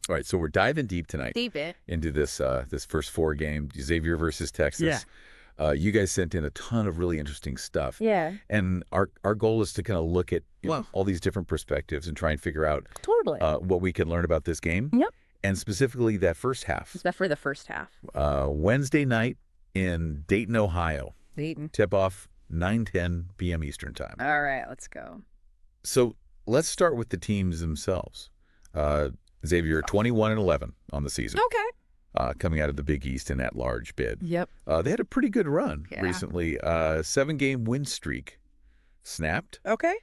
All right, so we're diving deep tonight. Deep it. Into this this first four game, Xavier versus Texas. Yeah. You guys sent in a ton of really interesting stuff. Yeah. And our goal is to kind of look at all these different perspectives and try and figure out Totally. what we can learn about this game. Yep. And specifically that first half. Except for the first half. Wednesday night in Dayton, Ohio. Dayton. Tip-off 9:10 p.m. Eastern time. All right, let's go. So let's start with the teams themselves. Xavier 21-11 on the season. Okay. Coming out of the Big East in at-large bid. Yep. They had a pretty good run Yeah. recently. 7-game win streak snapped. Okay.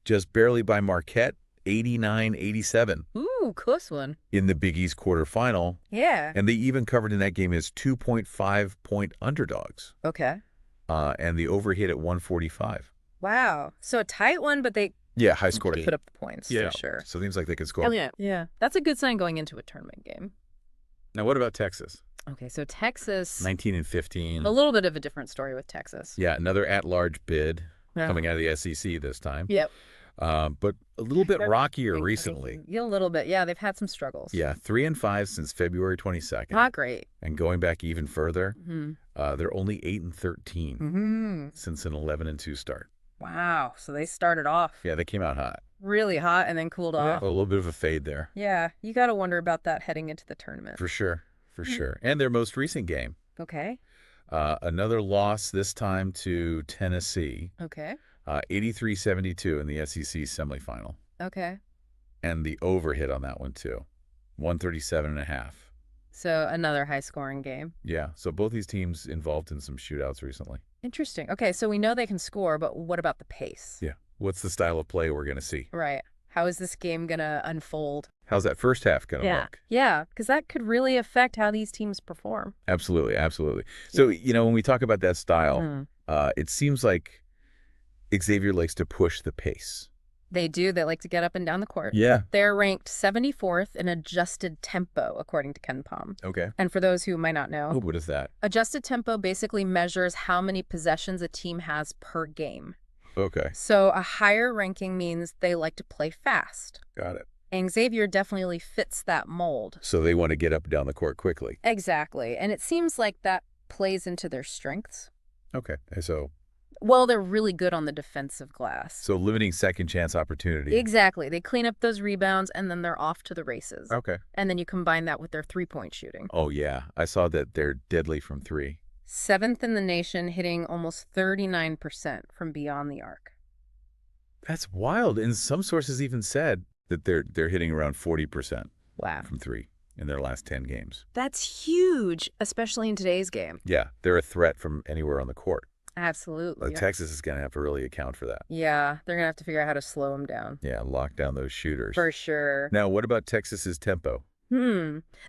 Just barely by Marquette, 89-87 Ooh, close one. in the Big East quarterfinal. Yeah. And they even covered in that game as 2.5-point underdogs. Okay. And the over hit at 145. Wow. So a tight one, but they Yeah, high scored. put up the points Yeah, for sure. so it seems like they could score. Hell yeah. Yeah. That's a good sign going into a tournament game. Now, what about Texas? Okay, so Texas, 19-15. a little bit of a different story with Texas. Yeah, another at-large bid Yeah. coming out of the SEC this time. Yep. But a little bit rockier recently. Yeah, a little bit. Yeah, they've had some struggles. Yeah, 3-5 since February 22nd. Not great. And going back even further, Mm-hmm. they're only 8-13 Mm-hmm. since an 11-2 start. Wow. So they started off Yeah, they came out hot. really hot and then cooled off. A little bit of a fade there. Yeah, you got to wonder about that heading into the tournament. For sure, for sure. And their most recent game, Okay. another loss this time to Tennessee, Okay. 83-72 in the SEC semifinal. Okay. And the over hit on that one too, 137.5. So another high-scoring game. Yeah, so both these teams involved in some shootouts recently. Interesting. Okay, so we know they can score, but what about the pace? Yeah. What's the style of play we're going to see? Right. How is this game going to unfold? How's that first half going to look? Yeah, because that could really affect how these teams perform. Absolutely, absolutely. So, when we talk about that style, it seems like Xavier likes to push the pace. They do. They like to get up and down the court. Yeah. They're ranked 74th in adjusted tempo, according to Ken Pom. Okay. And for those who might not know, Oh, what is that? adjusted tempo basically measures how many possessions a team has per game. Okay. So a higher ranking means they like to play fast. Got it. And Xavier definitely fits that mold. So they want to get up and down the court quickly. Exactly. And it seems like that plays into their strengths. Okay. So Well, they're really good on the defensive glass. limiting second chance opportunity. Exactly. They clean up those rebounds, and then they're off to the races. Okay. And then you combine that with their three-point shooting. Oh, yeah. I saw that they're deadly from three. 7th in the nation, hitting almost 39% from beyond the arc. That's wild. And some sources even said that they're hitting around 40% Wow. from three in their last 10 games. That's huge, especially in today's game. Yeah, they're a threat from anywhere on the court. Absolutely. Like Texas is going to have to really account for that. Yeah, they're going to have to figure out how to slow them down. Yeah, lock down those shooters. For sure. Now, what about Texas's tempo?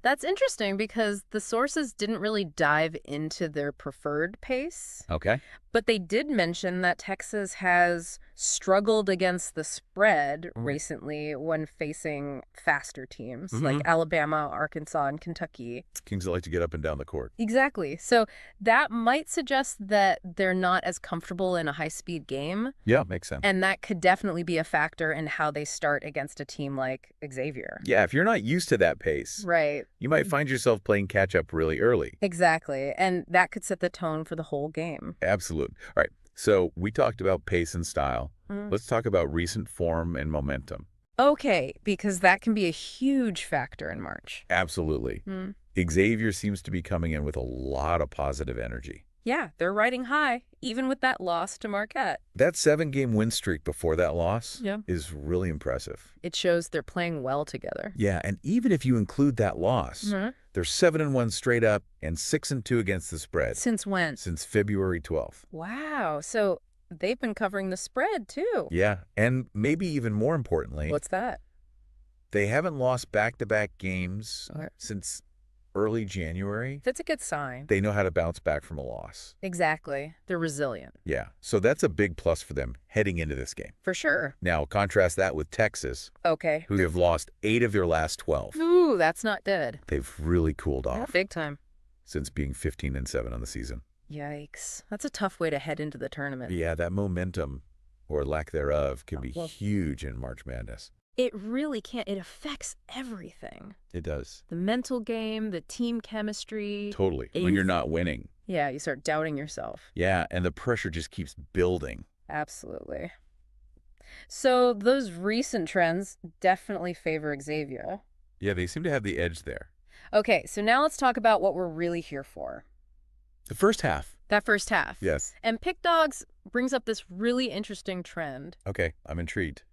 That's interesting because the sources didn't really dive into their preferred pace, Okay. but they did mention that Texas has struggled against the spread recently when facing faster teams like Alabama, Arkansas, and Kentucky. Kings that like to get up and down the court. Exactly. So that might suggest that they're not as comfortable in a high-speed game, Yeah, makes sense. and that could definitely be a factor in how they start against a team like Xavier. Yeah, if you're not used to that pace, Right. you might find yourself playing catch-up really early. Exactly. And that could set the tone for the whole game. Absolutely. All right, so we talked about pace and style. Mm. Let's talk about recent form and momentum. Okay, because that can be a huge factor in March. Absolutely. Xavier seems to be coming in with a lot of positive energy. Yeah, they're riding high, even with that loss to Marquette. That 7-game win streak before that loss Yeah. is really impressive. It shows they're playing well together. Yeah, and even if you include that loss, they're 7-1 straight up and 6-2 against the spread Since when? since February 12th. Wow, so they've been covering the spread, too. Yeah, and maybe even more importantly, What's that? they haven't lost back-to-back games Okay. since early January. That's a good sign. They know how to bounce back from a loss. Exactly. They're resilient. Yeah, so that's a big plus for them heading into this game. For sure. Now, contrast that with Texas, Okay. who have lost 8 of their last 12. Ooh, that's not good. They've really cooled off Big time. since being 15-7 on the season. Yikes. That's a tough way to head into the tournament. Yeah, that momentum, or lack thereof, can be Well- huge in March Madness. It really can't. It affects everything. It does. The mental game, the team chemistry. Totally. When you're not winning. Yeah, you start doubting yourself. Yeah, and the pressure just keeps building. Absolutely. So those recent trends definitely favor Xavier. Yeah, they seem to have the edge there. Okay, so now let's talk about what we're really here for. The first half. That first half. Yes. And Pick Dogs brings up this really interesting trend. Okay, I'm intrigued.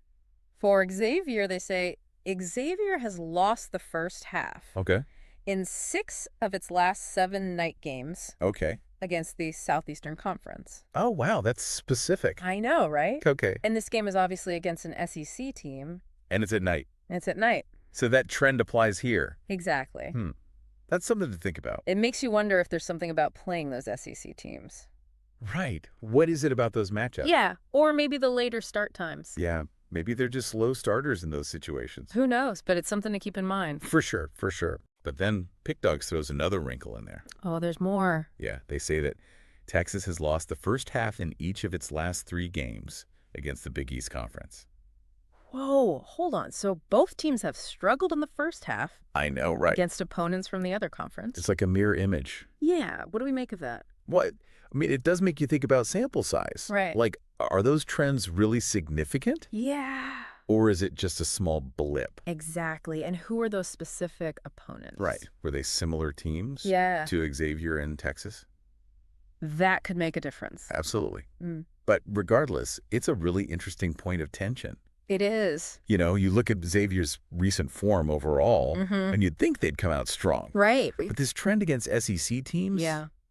For Xavier, they say Xavier has lost the first half. Okay. In 6 of its last 7 night games. Okay. Against the Southeastern Conference. Oh, wow, that's specific. I know, right? Okay. And this game is obviously against an SEC team. And it's at night. It's at night. So that trend applies here. Exactly. That's something to think about. It makes you wonder if there's something about playing those SEC teams. Right. What is it about those matchups? Yeah, or maybe the later start times. Yeah, maybe they're just slow starters in those situations. Who knows, but it's something to keep in mind. For sure, for sure. But then Pick Dogs throws another wrinkle in there. Oh, there's more. Yeah, they say that Texas has lost the first half in each of its last 3 games against the Big East Conference. Whoa, hold on. So both teams have struggled in the first half. I know, right? Against opponents from the other conference. It's like a mirror image. Yeah, what do we make of that? What? I mean, it does make you think about sample size. Right. Like, are those trends really significant? Yeah. Or is it just a small blip? Exactly. And who are those specific opponents? Right. Were they similar teams? Yeah. To Xavier in Texas? That could make a difference. Absolutely. But regardless, it's a really interesting point of tension. It is. You know, you look at Xavier's recent form overall, and you'd think they'd come out strong. Right. But this trend against SEC teams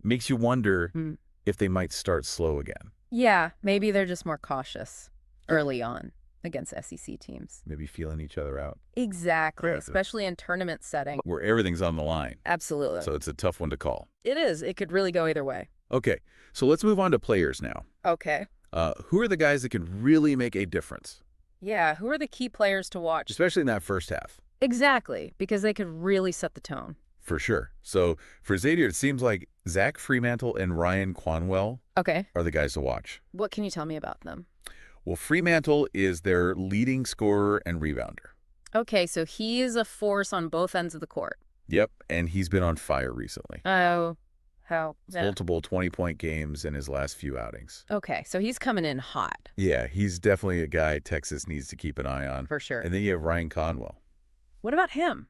makes you wonder if they might start slow again. Yeah, maybe they're just more cautious early on against SEC teams. Maybe feeling each other out. Exactly, Yeah. especially in tournament setting. Where everything's on the line. Absolutely. So it's a tough one to call. It is. It could really go either way. Okay, so let's move on to players now. Okay. Who are the guys that can really make a difference? Yeah, who are the key players to watch? Especially in that first half. Exactly, because they could really set the tone. For sure. So for Xavier, it seems like Zach Fremantle and Ryan Quanwell are the guys to watch. What can you tell me about them? Well, Fremantle is their leading scorer and rebounder. Okay, so he is a force on both ends of the court. Yep, and he's been on fire recently. Oh, how? Multiple 20-point games in his last few outings. Okay, so he's coming in hot. Yeah, he's definitely a guy Texas needs to keep an eye on. For sure. And then you have Ryan Conwell. What about him?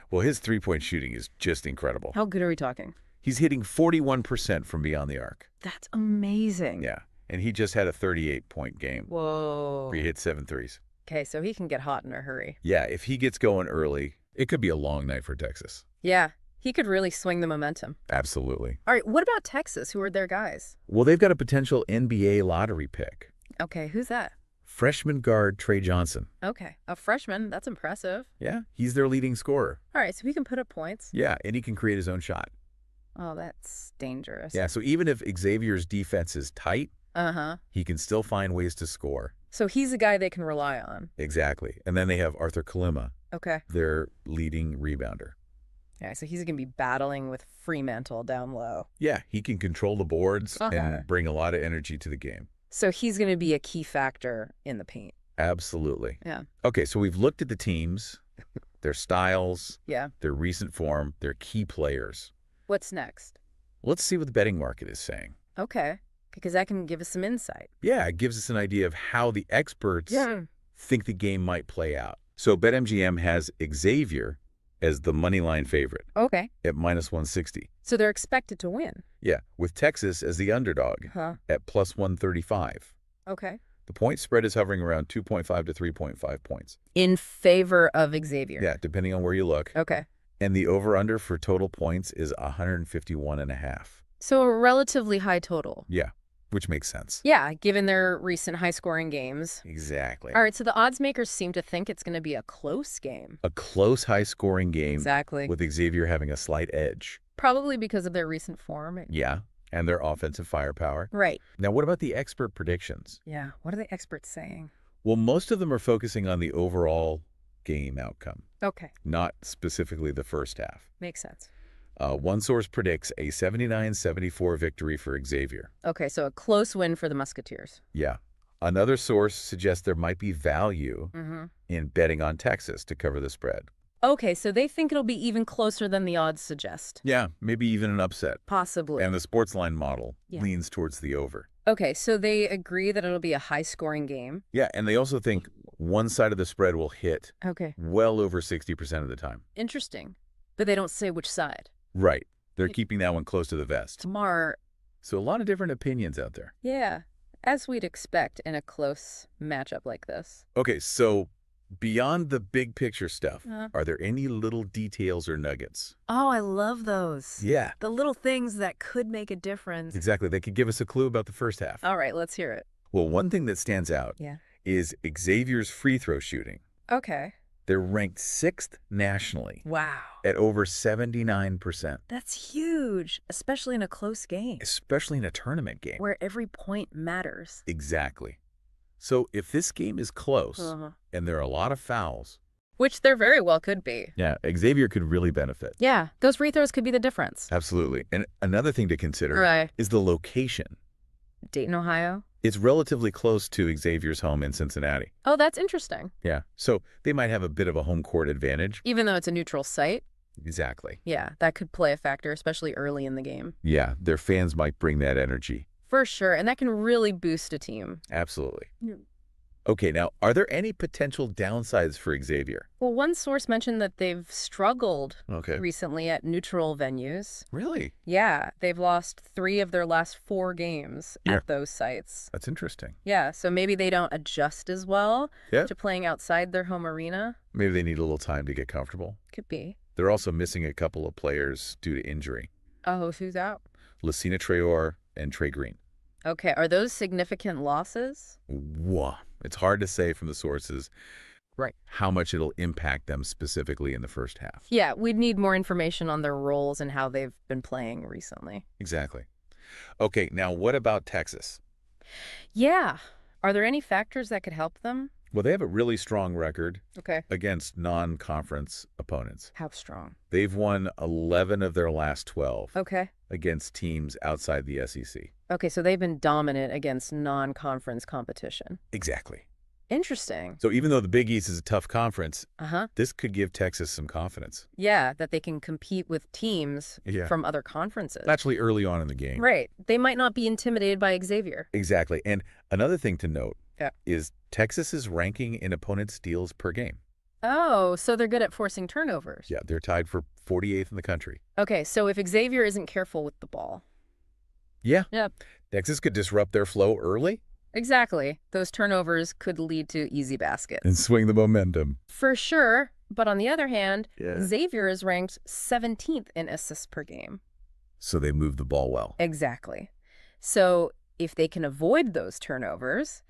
Well, his three-point shooting is just incredible. How good are we talking? He's hitting 41% from beyond the arc. That's amazing. Yeah, and he just had a 38-point game. Whoa. Where he hit 7 threes. Okay, so he can get hot in a hurry. Yeah, if he gets going early, it could be a long night for Texas. Yeah, he could really swing the momentum. Absolutely. All right, what about Texas? Who are their guys? Well, they've got a potential NBA lottery pick. Okay, who's that? Freshman guard Trey Johnson. Okay, a freshman. That's impressive. Yeah, he's their leading scorer. All right, so he can put up points. Yeah, and he can create his own shot. Oh, that's dangerous. Yeah, so even if Xavier's defense is tight, he can still find ways to score. So he's a guy they can rely on. Exactly. And then they have Arthur Kalima, their leading rebounder. Yeah, so he's going to be battling with Fremantle down low. Yeah, he can control the boards and bring a lot of energy to the game. So he's going to be a key factor in the paint. Absolutely. Yeah. Okay, so we've looked at the teams, their styles, their recent form, their key players. What's next? Let's see what the betting market is saying. Okay, because that can give us some insight. Yeah, it gives us an idea of how the experts think the game might play out. So BetMGM has Xavier as the moneyline favorite. Okay. At -160. So they're expected to win. Yeah, with Texas as the underdog at +135. Okay. The point spread is hovering around 2.5 to 3.5 points. In favor of Xavier. Yeah, depending on where you look. Okay. And the over-under for total points is 151.5. So a relatively high total. Yeah, which makes sense. Yeah, given their recent high-scoring games. Exactly. All right, so the odds makers seem to think it's going to be a close game. A close, high-scoring game. Exactly. With Xavier having a slight edge. Probably because of their recent form. Yeah, and their offensive firepower. Right. Now, what about the expert predictions? Yeah, what are the experts saying? Well, most of them are focusing on the overall game outcome. Okay. Not specifically the first half. Makes sense. One source predicts a 79-74 victory for Xavier. Okay, so a close win for the Musketeers. Yeah. Another source suggests there might be value in betting on Texas to cover the spread. Okay, so they think it'll be even closer than the odds suggest. Yeah, maybe even an upset. Possibly. And the SportsLine model leans towards the over. Okay, so they agree that it'll be a high-scoring game. Yeah, and they also think one side of the spread will hit well over 60% of the time. Interesting. But they don't say which side. Right. They're keeping that one close to the vest. Smart. So a lot of different opinions out there. Yeah, as we'd expect in a close matchup like this. Okay, so beyond the big picture stuff, are there any little details or nuggets? Oh, I love those. Yeah. The little things that could make a difference. Exactly. They could give us a clue about the first half. All right, let's hear it. Well, one thing that stands out is Xavier's free throw shooting. Okay. They're ranked 6th nationally. Wow. At over 79%. That's huge, especially in a close game. Especially in a tournament game. Where every point matters. Exactly. So if this game is close and there are a lot of fouls. Which there very well could be. Yeah, Xavier could really benefit. Yeah, those free throws could be the difference. Absolutely. And another thing to consider is the location. Dayton, Ohio? It's relatively close to Xavier's home in Cincinnati. Oh, that's interesting. Yeah, so they might have a bit of a home court advantage. Even though it's a neutral site? Exactly. Yeah, that could play a factor, especially early in the game. Yeah, their fans might bring that energy. For sure, and that can really boost a team. Absolutely. Okay, now, are there any potential downsides for Xavier? Well, one source mentioned that they've struggled recently at neutral venues. Really? Yeah, they've lost 3 of their last 4 games at those sites. That's interesting. Yeah, so maybe they don't adjust as well to playing outside their home arena. Maybe they need a little time to get comfortable. Could be. They're also missing a couple of players due to injury. Oh, who's out? Lucina Traore and Trey Green. Okay, are those significant losses? Whoa. It's hard to say from the sources how much it'll impact them specifically in the first half. Yeah, we'd need more information on their roles and how they've been playing recently. Exactly. Okay, now what about Texas? Yeah. Are there any factors that could help them? Well, they have a really strong record Okay. against non-conference opponents. How strong? They've won 11 of their last 12 Okay. against teams outside the SEC. Okay, so they've been dominant against non-conference competition. Exactly. Interesting. So even though the Big East is a tough conference, this could give Texas some confidence. Yeah, that they can compete with teams from other conferences. Actually early on in the game. Right. They might not be intimidated by Xavier. Exactly. And another thing to note is Texas's ranking in opponent steals per game. Oh, so they're good at forcing turnovers. Yeah, they're tied for 48th in the country. Okay, so if Xavier isn't careful with the ball. Yeah. Texas could disrupt their flow early. Exactly. Those turnovers could lead to easy baskets. And swing the momentum. For sure. But on the other hand, Xavier is ranked 17th in assists per game. So they move the ball well. Exactly. So if they can avoid those turnovers,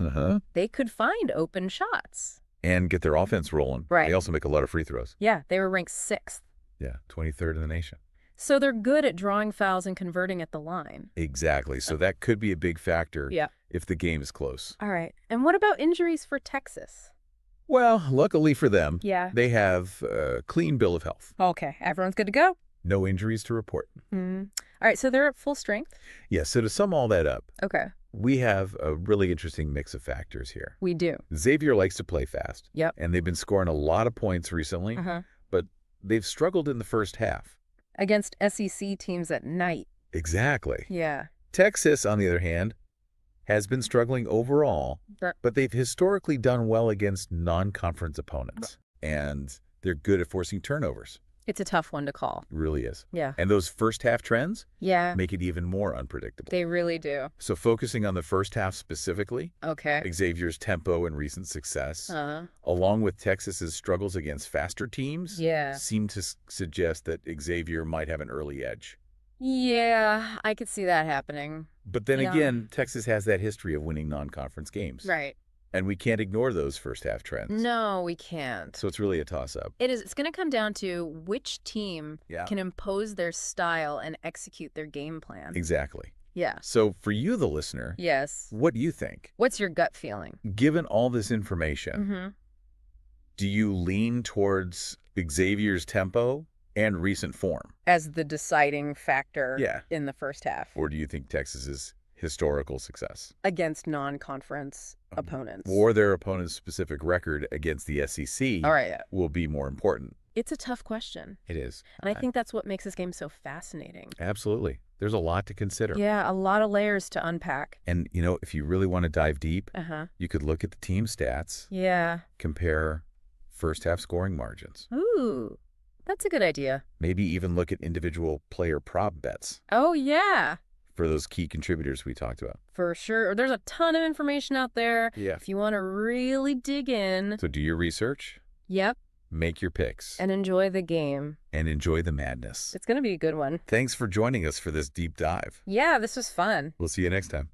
they could find open shots. And get their offense rolling. Right. They also make a lot of free throws. Yeah, they were ranked 6th. Yeah, 23rd in the nation. So they're good at drawing fouls and converting at the line. Exactly. So that could be a big factor if the game is close. All right. And what about injuries for Texas? Well, luckily for them, they have a clean bill of health. Okay. Everyone's good to go? No injuries to report. All right. So they're at full strength? Yeah. So to sum all that up, we have a really interesting mix of factors here. We do. Xavier likes to play fast. Yep. And they've been scoring a lot of points recently, but they've struggled in the first half. Against SEC teams at night. Exactly. Yeah. Texas, on the other hand, has been struggling overall, but they've historically done well against non-conference opponents, and they're good at forcing turnovers. It's a tough one to call. It really is. Yeah. And those first half trends make it even more unpredictable. They really do. So focusing on the first half specifically, Xavier's tempo and recent success, along with Texas's struggles against faster teams, seem to suggest that Xavier might have an early edge. Yeah, I could see that happening. But then again, Texas has that history of winning non-conference games. Right. And we can't ignore those first half trends. No, we can't. So it's really a toss-up. It is. It's going to come down to which team can impose their style and execute their game plan. Exactly. Yeah. So for you, the listener, what do you think? What's your gut feeling? Given all this information, do you lean towards Xavier's tempo and recent form as the deciding factor in the first half? Or do you think Texas is historical success against non-conference opponents. Or their opponent's specific record against the SEC will be more important. It's a tough question. It is. And I think that's what makes this game so fascinating. Absolutely. There's a lot to consider. Yeah, a lot of layers to unpack. And, if you really want to dive deep, you could look at the team stats. Yeah. Compare first half scoring margins. Ooh, that's a good idea. Maybe even look at individual player prop bets. Oh, yeah. For those key contributors we talked about. For sure. There's a ton of information out there. Yeah. If you want to really dig in. So do your research. Yep. Make your picks. And enjoy the game. And enjoy the madness. It's going to be a good one. Thanks for joining us for this deep dive. Yeah, this was fun. We'll see you next time.